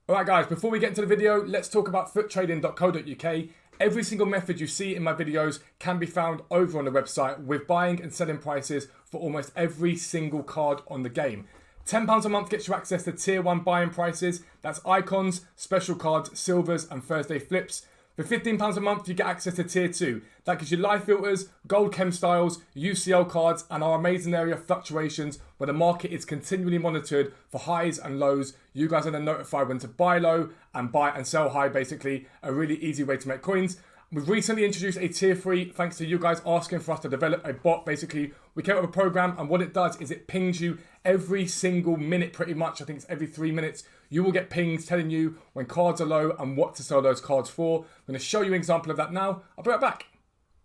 Alright guys, before we get into the video, let's talk about futtrading.co.uk. Every single method you see in my videos can be found over on the website with buying and selling prices for almost every single card on the game. £10 a month gets you access to tier 1 buying prices. That's icons, special cards, silvers and Thursday flips. For £15 a month, you get access to tier 2. That gives you live filters, gold chem styles, UCL cards, and our amazing area of fluctuations where the market is continually monitored for highs and lows. You guys are then notified when to buy low and buy and sell high, basically. A really easy way to make coins. We've recently introduced a tier 3 thanks to you guys asking for us to develop a bot. Basically, we came up with a program, and what it does is it pings you every single minute pretty much. I think it's every 3 minutes. You will get pings telling you when cards are low and what to sell those cards for. I'm going to show you an example of that now. I'll be right back.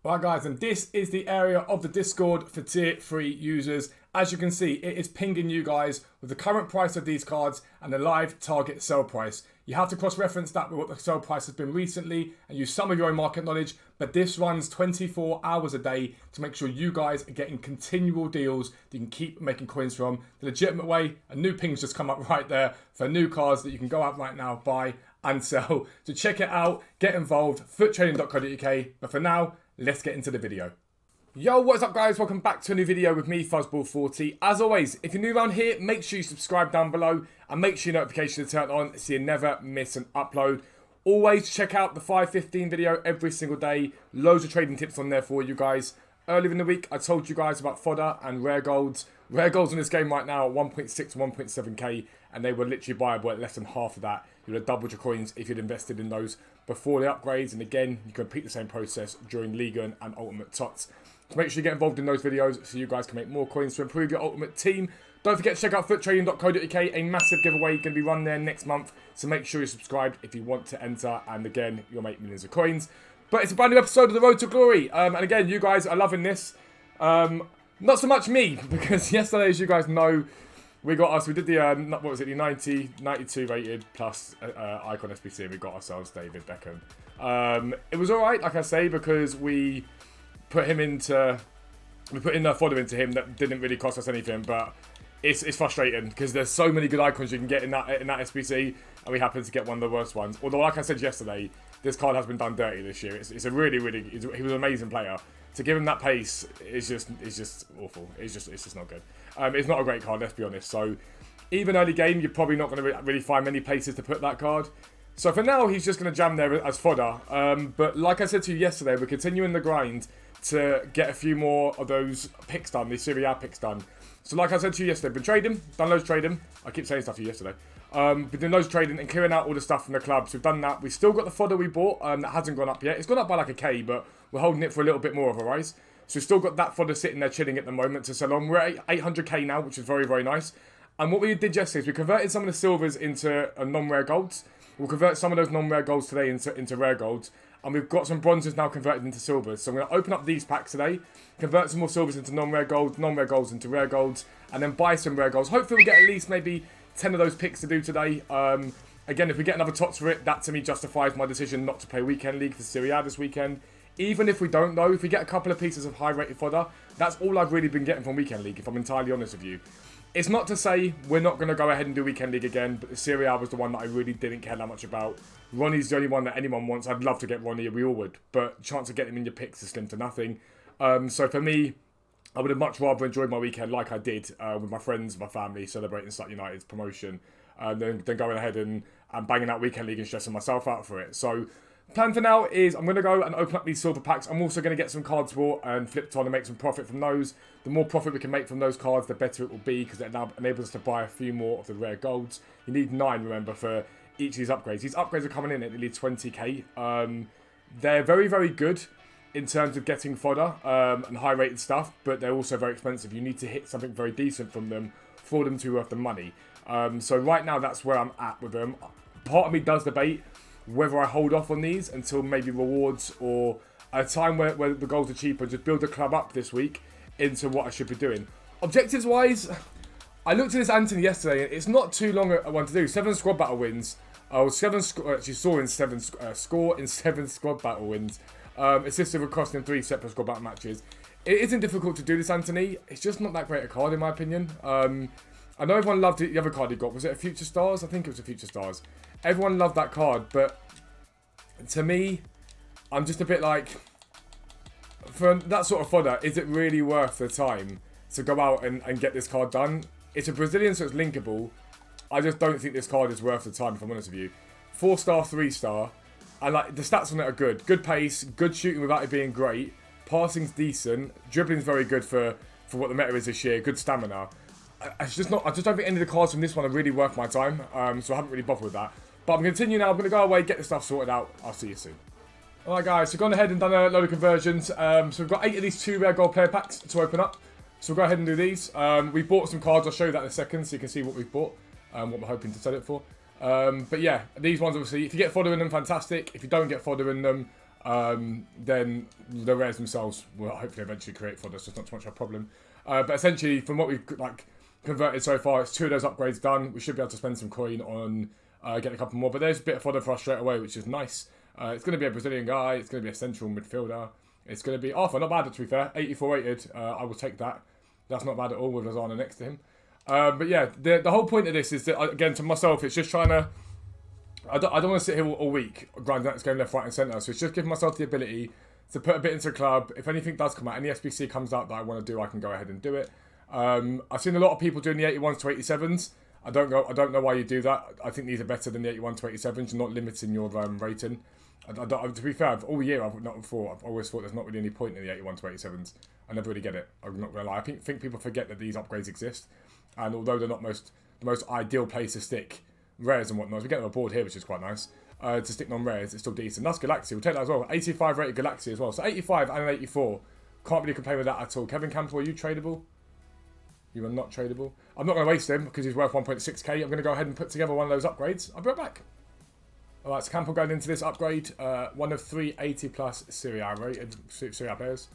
Right guys, and this is the area of the Discord for tier 3 users. As you can see, it is pinging you guys with the current price of these cards and the live target sell price. You have to cross-reference that with what the sell price has been recently and use some of your own market knowledge, but this runs 24 hours a day to make sure you guys are getting continual deals that you can keep making coins from the legitimate way. A new ping's just come up right there for new cards that you can go out right now, buy and sell. So check it out, get involved, futtrading.co.uk. But for now, let's get into the video. Yo, what's up guys? Welcome back to a new video with me, Fuzzball40. As always, if you're new around here, make sure you subscribe down below and make sure your notifications are turned on so you never miss an upload. Always check out the 5:15 video every single day. Loads of trading tips on there for you guys. Earlier in the week, I told you guys about fodder and rare golds. Rare golds in this game right now are 1.6 to 1.7k, and they were literally buyable at less than half of that. You would have doubled your coins if you'd invested in those before the upgrades. And again, you can repeat the same process during Liga and Ultimate Tots. So make sure you get involved in those videos so you guys can make more coins to improve your ultimate team. Don't forget to check out futtrading.co.uk. A massive giveaway going to be run there next month. So make sure you're subscribed if you want to enter. And again, you'll make millions of coins. But it's a brand new episode of The Road to Glory. And again, you guys are loving this. Not so much me, because yesterday, as you guys know, we did the, what was it, the 92 rated plus icon SBC, and we got ourselves David Beckham. It was alright, like I say, because we put in fodder into him that didn't really cost us anything, but it's frustrating because there's so many good icons you can get in that SBC, and we happen to get one of the worst ones. Although, like I said yesterday, this card has been done dirty this year. It's a really, he was an amazing player. To give him that pace is just awful. It's just not good. It's not a great card, let's be honest. So even early game, you're probably not going to really find many places to put that card. So for now, he's just going to jam there as fodder. But like I said to you yesterday, we're continuing the grind to get a few more of those picks done, these Serie picks done. So like I said to you yesterday, been trading, done loads of trading. I keep saying stuff to you yesterday. Been doing loads of trading and clearing out all the stuff from the clubs. We've done that. We've still got the fodder we bought that hasn't gone up yet. It's gone up by like a K, but we're holding it for a little bit more of a rise. So we've still got that fodder sitting there chilling at the moment to sell on. We're at 800k now, which is very, very nice. And what we did yesterday is we converted some of the silvers into non-rare golds. We'll convert some of those non-rare golds today into rare golds. And we've got some bronzes now converted into silvers. So I'm going to open up these packs today, convert some more silvers into non-rare golds into rare golds, and then buy some rare golds. Hopefully we'll get at least maybe 10 of those picks to do today. Again, if we get another Tots for it, that to me justifies my decision not to play Weekend League for Serie this weekend. Even if we don't though, if we get a couple of pieces of high rated fodder, that's all I've really been getting from Weekend League, if I'm entirely honest with you. It's not to say we're not going to go ahead and do Weekend League again, but the Serie was the one that I really didn't care that much about. Ronnie's the only one that anyone wants. I'd love to get Ronnie, we all would, but chance of getting him in your picks is slim to nothing. So for me, I would have much rather enjoyed my weekend like I did with my friends, my family, celebrating Slut United's promotion, than going ahead and banging out Weekend League and stressing myself out for it. So plan for now is I'm going to go and open up these silver packs. I'm also going to get some cards bought and flipped on and make some profit from those. The more profit we can make from those cards, the better it will be, because it now enables us to buy a few more of the rare golds. You need 9, remember, for each of these upgrades. These upgrades are coming in at nearly 20k. They're very, very good in terms of getting fodder and high rated stuff, but they're also very expensive. You need to hit something very decent from them for them to be worth the money. So right now that's where I'm at with them. Part of me does debate whether I hold off on these until maybe rewards or a time where the goals are cheaper, just build the club up this week into what I should be doing. Objectives wise, I looked at this Anthony yesterday, and it's not too long a one to do. 7 squad battle wins. Actually score in 7 squad battle wins. Assisted with costing 3 separate squad battle matches. It isn't difficult to do this, Anthony. It's just not that great a card, in my opinion. I know everyone loved it. The other card he got, was it a Future Stars? I think it was a Future Stars. everyone loved that card, but to me, I'm just a bit like, for that sort of fodder, is it really worth the time to go out and get this card done? It's a Brazilian, so it's linkable. I just don't think this card is worth the time, if I'm honest with you. 4-star, 3-star, and like the stats on it are good. Good pace, good shooting without it being great. Passing's decent. Dribbling's very good for what the meta is this year. Good stamina. I just don't think any of the cards from this one are really worth my time. So I haven't really bothered with that. But I'm going to continue now. I'm going to go away, get the stuff sorted out. I'll see you soon. Alright guys, so gone ahead and done a load of conversions. So we've got 8 of these 2 rare gold player packs to open up. So we'll go ahead and do these. We bought some cards. I'll show you that in a second so you can see what we've bought. What we're hoping to sell it for. But yeah, these ones obviously, if you get fodder in them, fantastic. If you don't get fodder in them, then the rares themselves will hopefully eventually create fodder, so it's not too much of a problem. But essentially, from what we've converted so far, it's 2 of those upgrades done. We should be able to spend some coin on getting a couple more. But there's a bit of fodder for us straight away, which is nice. It's going to be a Brazilian guy. It's going to be a central midfielder. It's going to be Arthur, not bad to be fair. 84 rated. I will take that. That's not bad at all with Lozano next to him. But yeah, the whole point of this is that, again, to myself, it's just trying to... I don't want to sit here all week grinding out this game left, right and centre. So it's just giving myself the ability to put a bit into the club. If anything does come out, any SBC comes out that I want to do, I can go ahead and do it. I've seen a lot of people doing the 81s to 87s. I don't know why you do that. I think these are better than the 81 to 87s. You're not limiting your rating. To be fair, all year I've always thought there's not really any point in the 81 to 87s. I never really get it. I'm not going to lie. I think people forget that these upgrades exist. And although they're not the most ideal place to stick rares and whatnot, we get them a board here, which is quite nice. To stick non-rares, it's still decent. That's Galaxy. We'll take that as well. 85 rated Galaxy as well. So 85 and an 84. Can't really complain with that at all. Kevin Campbell, are you tradable? You are not tradable. I'm not going to waste him because he's worth 1.6k. I'm going to go ahead and put together one of those upgrades. I'll be right back. Alright, so Campbell going into this upgrade. One of 3 80 plus Serie rated Serie players.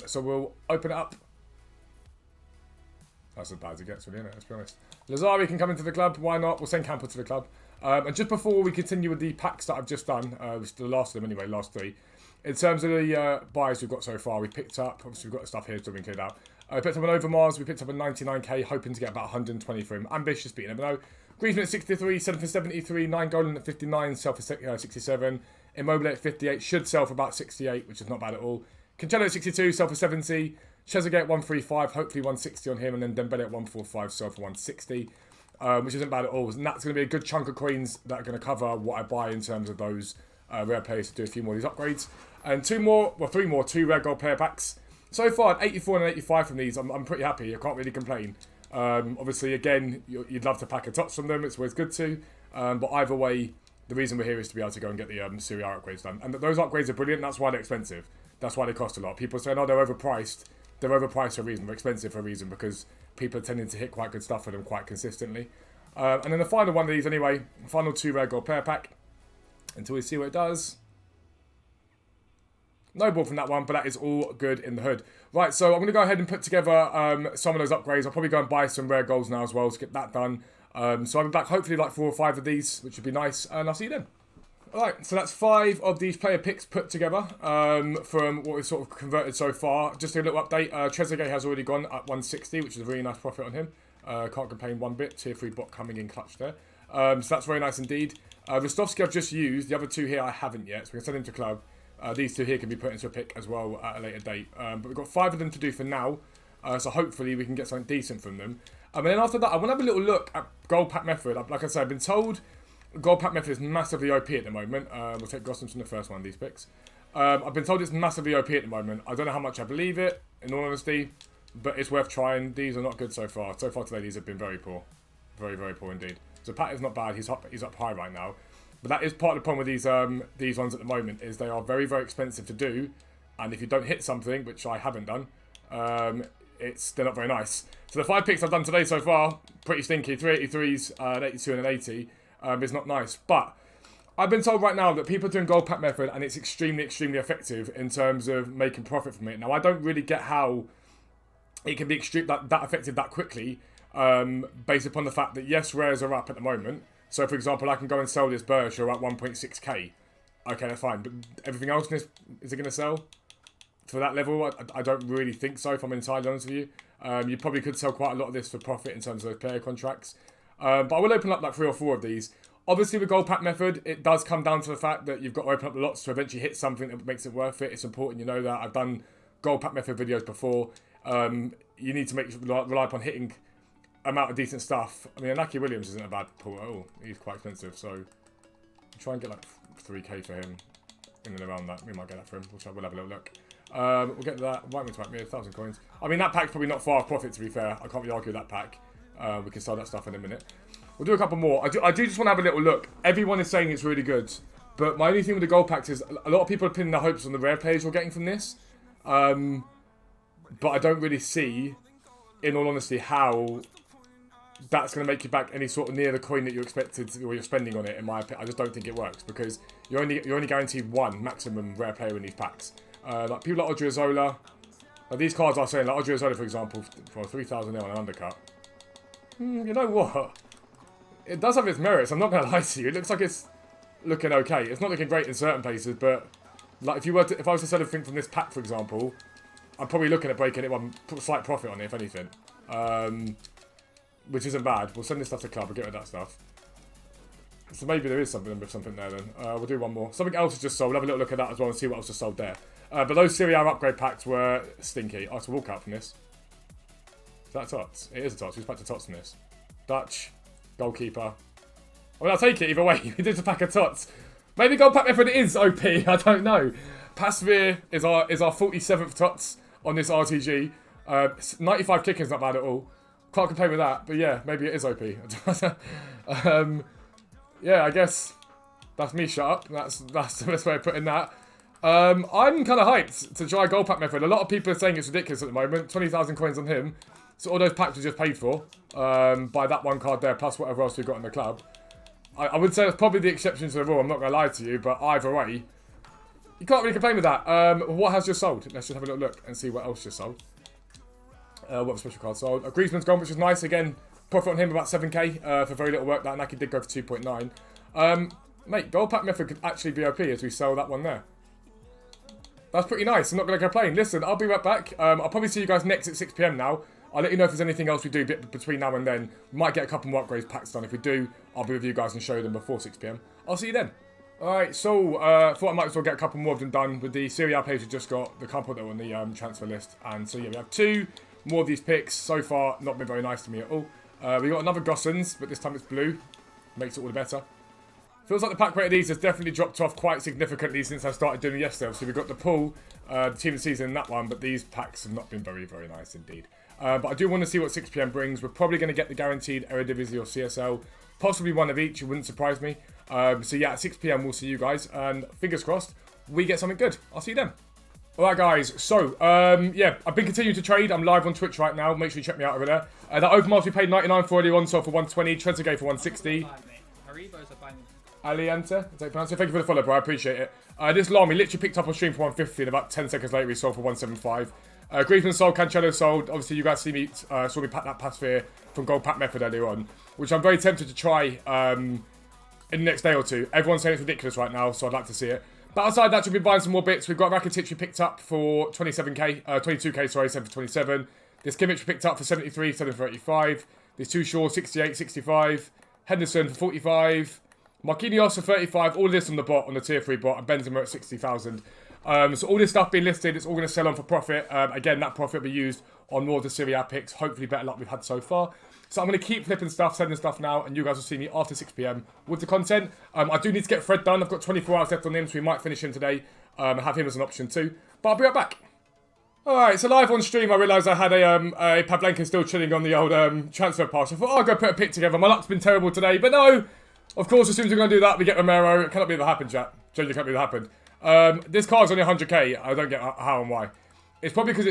So we'll open it up. That's as bad as it gets, really, isn't it? Let's be honest. Lazari can come into the club. Why not? We'll send Campbell to the club. And just before we continue with the packs that I've just done, which the last of them anyway, last 3. In terms of the buys we've got so far, we picked up, obviously we've got the stuff here still being cleared out. We picked up an Overmars, we picked up a 99k, hoping to get about 120 for him. Ambitious, but you never know. Griezmann at 63, 7 for 73, 9 golden at 59, sell for 67. Immobile at 58, should sell for about 68, which is not bad at all. Cancelo at 62, sell for 70. Trezeguet at 135, hopefully 160 on him, and then Dembele at 145, sell for 160, which isn't bad at all. And that's going to be a good chunk of coins that are going to cover what I buy in terms of those rare players to do a few more of these upgrades. And 3 more, 2 rare gold player packs. So far, an 84 and an 85 from these, I'm pretty happy. I can't really complain. Obviously, again, you'd love to pack a Tots from them. It's always good to. But either way, the reason we're here is to be able to go and get the Serie upgrades done. And those upgrades are brilliant. That's why they're expensive. That's why they cost a lot. People say, no, they're overpriced. They're overpriced for a reason. They're expensive for a reason because people are tending to hit quite good stuff for them quite consistently. And then the final one of these anyway, final 2 rare gold player pack. Until we see what it does. No ball from that one, but that is all good in the hood. Right, so I'm going to go ahead and put together some of those upgrades. I'll probably go and buy some rare golds now as well to get that done. So I'll be back hopefully like 4 or 5 of these, which would be nice. And I'll see you then. Alright, so that's 5 of these player picks put together from what we've sort of converted so far. Just a little update, Trezeguet has already gone at 160, which is a really nice profit on him. Can't complain one bit, tier 3 bot coming in clutch there. So that's very nice indeed. Rostovsky I've just used, the other 2 here I haven't yet, so we can send him to club. These 2 here can be put into a pick as well at a later date. But we've got 5 of them to do for now, so hopefully we can get something decent from them. And then after that, I want to have a little look at gold pack method. Like I said, I've been told gold pack method is massively OP at the moment. We'll take Gossams from the first one of these picks. I've been told it's massively OP at the moment. I don't know how much I believe it, in all honesty, but it's worth trying. These are not good so far. So far today, these have been very poor. Very, very poor indeed. So Pat is not bad. He's up high right now. But that is part of the problem with these ones at the moment, is they are very, very expensive to do. And if you don't hit something, which I haven't done, they're not very nice. So the 5 picks I've done today so far, pretty stinky. 3 83s, an 82 and an 80. It's not nice. But I've been told right now that people are doing gold pack method and it's extremely, extremely effective in terms of making profit from it. Now, I don't really get how it can be that effective that quickly, based upon the fact that, yes, rares are up at the moment. So, for example, I can go and sell this Berger at 1.6k. Okay, that's fine. But everything else in this, is it going to sell for that level? I don't really think so, if I'm entirely honest with you. You probably could sell quite a lot of this for profit in terms of those player contracts. But I will open up like 3 or 4 of these. Obviously, with gold pack method, it does come down to the fact that you've got to open up the lots to eventually hit something that makes it worth it. It's important you know that. I've done gold pack method videos before. You need to rely upon hitting amount of decent stuff. I mean, Inaki Williams isn't a bad pull at all. He's quite expensive, so try and get like 3k for him in and around that. We might get that for him. We'll have a little look. We'll get to that. White to me 1,000 coins. I mean, that pack's probably not far off profit, to be fair. I can't really argue with that pack. We can sell that stuff in a minute. We'll do a couple more. I do just want to have a little look. Everyone is saying it's really good, but my only thing with the gold packs is a lot of people are pinning their hopes on the rare players we're getting from this. But I don't really see, in all honesty, how that's going to make you back any sort of near the coin that you expected or you're spending on it. In my opinion, I just don't think it works because you're only guaranteed one maximum rare player in these packs. Like people like Odriozola, like these cards are saying, like Odriozola for example, for 3,000 on an undercut. You know what? It does have its merits. I'm not going to lie to you. It looks like it's looking okay. It's not looking great in certain places, but like if I was to sell anything from this pack, for example, I'm probably looking at breaking it one slight profit on it, if anything. Which isn't bad. We'll send this stuff to club. We'll get rid of that stuff. So maybe there is something there then. We'll do one more. Something else is just sold. We'll have a little look at that as well and see what else is sold there. But those Serie A upgrade packs were stinky. I have to walk out from this. Is that Tots? It is a Tots. Who's back to Tots in this? Dutch. Goalkeeper. I mean, I'll take it either way. We did a pack of Tots. Maybe gold pack method is OP. I don't know. Pasveer is our 47th Tots on this RTG. 95 kicking's not bad at all. Can't complain with that, but yeah, maybe it is OP. Yeah, I guess that's me shut up. That's the best way of putting that. I'm kind of hyped to try gold pack method. A lot of people are saying it's ridiculous at the moment. 20,000 coins on him. So all those packs were just paid for by that one card there, plus whatever else we've got in the club. I would say that's probably the exception to the rule. I'm not going to lie to you, but either way, you can't really complain with that. What has just sold? Let's just have a little look and see what else just sold. What special card sold? Griezmann's gone, which is nice. Again, profit on him about 7k for very little work. That Naki did go for 2.9. Mate, gold pack method could actually be OP as we sell that one there. That's pretty nice. I'm not going to complain. Listen, I'll be right back. I'll probably see you guys next at 6 PM now. I'll let you know if there's anything else we do between now and then. We might get a couple more upgrades packs done. If we do, I'll be with you guys and show them before 6 PM. I'll see you then. Alright, so thought I might as well get a couple more of them done with the Serie A players we just got, the couple that were on the transfer list. And so yeah, we have 2 more of these picks. So far, not been very nice to me at all. We got another Gossens, but this time it's blue. Makes it all the better. Feels like the pack rate of these has definitely dropped off quite significantly since I started doing it yesterday. So we got the pool, the team of the season in that one, but these packs have not been very, very nice indeed. But I do want to see what 6 PM brings. We're probably going to get the guaranteed Eredivisie or CSL. Possibly one of each. It wouldn't surprise me. So yeah, at 6 PM we'll see you guys. And fingers crossed, we get something good. I'll see you then. Alright guys, so yeah, I've been continuing to trade. I'm live on Twitch right now. Make sure you check me out over there. That open market we paid 99 for earlier on, sold for 120. Trezeguet for 160. Alianta, thank you for the follow, bro. I appreciate it. This Lamy literally picked up on stream for 150 and about 10 seconds later he sold for 175. Griezmann sold, Cancelo sold. Obviously, you guys saw me pack that Pasveer from Gold Pack Method earlier on, which I'm very tempted to try in the next day or two. Everyone's saying it's ridiculous right now, so I'd like to see it. But outside that, we'll be buying some more bits. We've got Rakitic we picked up for 22k, sorry, 7 for 27. This Kimmich we picked up for 73, 7 for 85. This Too Shaw, 68, 65. Henderson for 45. Marquinhos for 35. All of this on the bot, on the tier 3 bot, and Benzema at 60,000. So all this stuff being listed, it's all going to sell on for profit. Again, that profit will be used on more of the Serie A picks. Hopefully better luck we've had so far. So I'm going to keep flipping stuff, sending stuff now, and you guys will see me after 6 PM with the content. I do need to get Fred done. I've got 24 hours left on him, so we might finish him today. Have him as an option too. But I'll be right back. Alright, so live on stream, I realised I had a Pavlenka still chilling on the old transfer pass. I thought, oh, I'll go put a pick together. My luck's been terrible today, but no! Of course, as soon as we're going to do that, we get Romero. It cannot be that happened, chat. Genuinely can't be that happened. This card's only 100k. I don't get how and why. It's probably because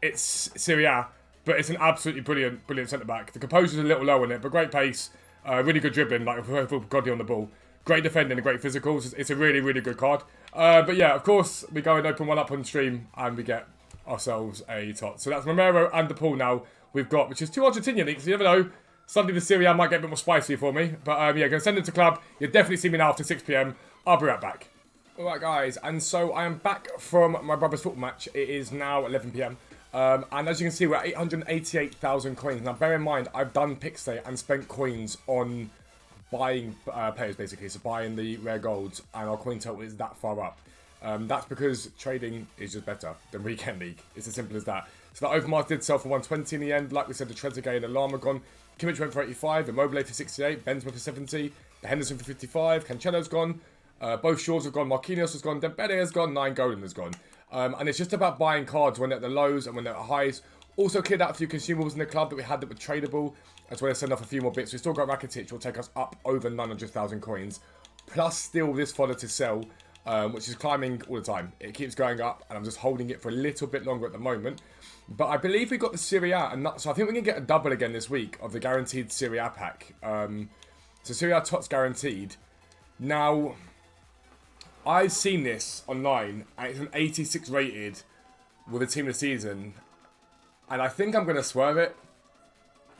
it's Serie A, but it's an absolutely brilliant centre-back. The composure's a little low on it, but great pace. Really good dribbling, like godly on the ball. Great defending and great physicals. It's a really, really good card. But yeah, of course, we go and open one up on stream, and we get ourselves a tot. So that's Romero and the pool now we've got, which is 2 Argentinian leagues. You never know. Sunday the Serie A might get a bit more spicy for me. But yeah, going to send it to club. You'll definitely see me now after 6 PM. I'll be right back. Alright guys, and so I am back from my brother's football match. It is now 11 PM. And as you can see, we're at 888,000 coins. Now bear in mind, I've done picks today and spent coins on buying players basically, so buying the rare golds, and our coin total is that far up. That's because trading is just better than Weekend League. It's as simple as that. So that Overmars did sell for 120 in the end. Like we said, the Trezeguet and Alarma gone. Kimmich went for 85, Immobile for 68, Benzema for 70, the Henderson for 55, Cancelo's gone, both Shaws have gone, Marquinhos has gone, Dembele has gone, 9 Golden has gone. And it's just about buying cards when they're at the lows and when they're at the highs. Also cleared out a few consumables in the club that we had that were tradable, as well as send off a few more bits. We still got Rakitic, which will take us up over 900,000 coins, plus still this fodder to sell, which is climbing all the time. It keeps going up, and I'm just holding it for a little bit longer at the moment. But I believe we got the Serie A, and so I think we can get a double again this week of the guaranteed Serie A pack. So Serie A Tots guaranteed. Now, I've seen this online, and it's an 86 rated with a team of the season, and I think I'm going to swerve it.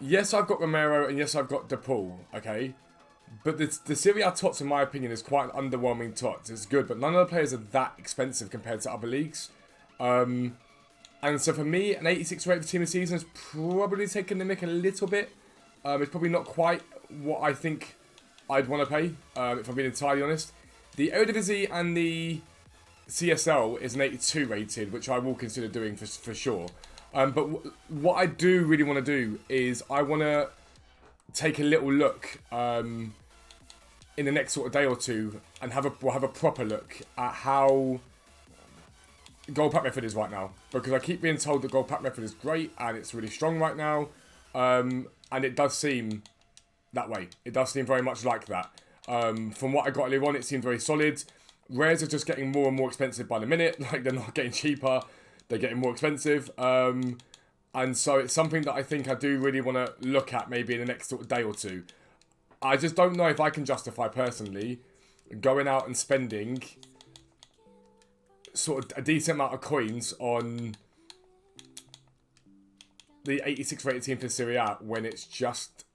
Yes, I've got Romero, and yes, I've got DePaul, okay? But the Serie A Tots, in my opinion, is quite an underwhelming Tots. It's good, but none of the players are that expensive compared to other leagues. And so for me, an 86 rated team of the season is probably taking the mick a little bit. It's probably not quite what I think I'd want to pay, if I'm being entirely honest. The Eredivisie and the CSL is an 82 rated, which I will consider doing for sure. But what I do really want to do is I want to take a little look in the next sort of day or two and we'll have a proper look at how gold pack method is right now, because I keep being told that gold pack method is great and it's really strong right now, and it does seem that way. It does seem very much like that. From what I got earlier on, it seemed very solid. Rares are just getting more and more expensive by the minute. Like, they're not getting cheaper, they're getting more expensive. And so it's something that I think I do really want to look at maybe in the next sort of day or two. I just don't know if I can justify personally going out and spending sort of a decent amount of coins on the 86 rated team for Serie A when it's just,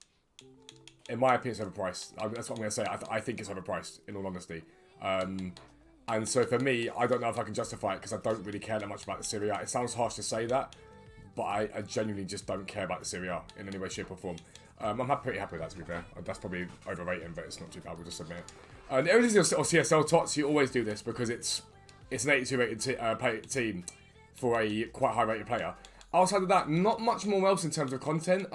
in my opinion, it's overpriced. That's what I'm going to say. I think it's overpriced, in all honesty. And so for me, I don't know if I can justify it because I don't really care that much about the Serie A. It sounds harsh to say that, but I genuinely just don't care about the Serie A in any way, shape or form. I'm pretty happy with that, to be fair. That's probably overrated, but it's not too bad. We'll just admit it. The Eredivisie or CSL Tots, you always do this because it's an 82 rated team for a quite high rated player. Outside of that, not much more else in terms of content.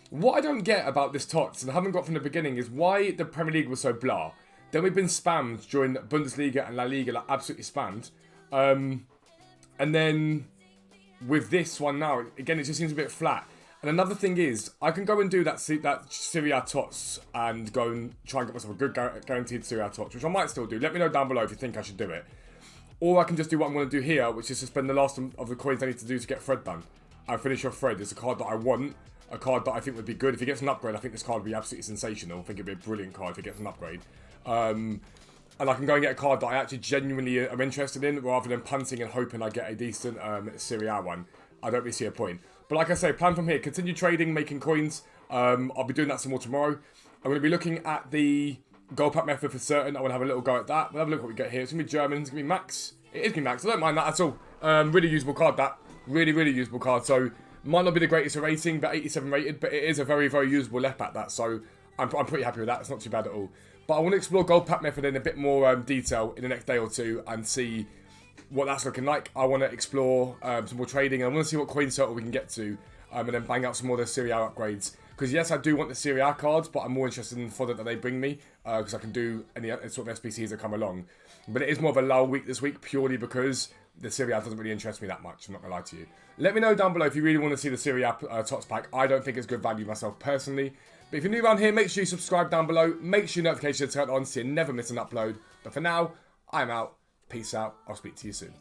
What I don't get about this Tots, and I haven't got from the beginning, is why the Premier League was so blah. Then we've been spammed during Bundesliga and La Liga, like absolutely spammed. And then with this one now, again, it just seems a bit flat. And another thing is, I can go and do that Serie A Tots and go and try and get myself a good guaranteed Serie A Tots, which I might still do. Let me know down below if you think I should do it. Or I can just do what I'm going to do here, which is to spend the last of the coins I need to do to get Fred done. I finish off Fred. It's a card that I want, a card that I think would be good. If he gets an upgrade, I think this card would be absolutely sensational. I think it'd be a brilliant card if he gets an upgrade. And I can go and get a card that I actually genuinely am interested in, rather than punting and hoping I get a decent Serie A one. I don't really see a point. But like I say, plan from here. Continue trading, making coins. I'll be doing that some more tomorrow. I'm going to be looking at the gold pack method for certain. I want to have a little go at that. We'll have a look at what we get here. It's going to be German. It's going to be Max. It is going to be Max. I don't mind that at all. Really usable card, that. Really, really usable card. So, might not be the greatest rating, but 87 rated. But it is a very, very usable left back, that. So, I'm pretty happy with that. It's not too bad at all. But I want to explore gold pack method in a bit more detail in the next day or two and see what that's looking like. I want to explore some more trading. And I want to see what coin total we can get to. And then bang out some more of the Serie A upgrades. Because yes, I do want the Serie A cards, but I'm more interested in the fodder that they bring me. Because I can do any sort of SPCs that come along. But it is more of a lull week this week, purely because the Serie A doesn't really interest me that much. I'm not going to lie to you. Let me know down below if you really want to see the Serie A Tots pack. I don't think it's good value myself personally. But if you're new around here, make sure you subscribe down below. Make sure your notifications are turned on so you never miss an upload. But for now, I'm out. Peace out. I'll speak to you soon.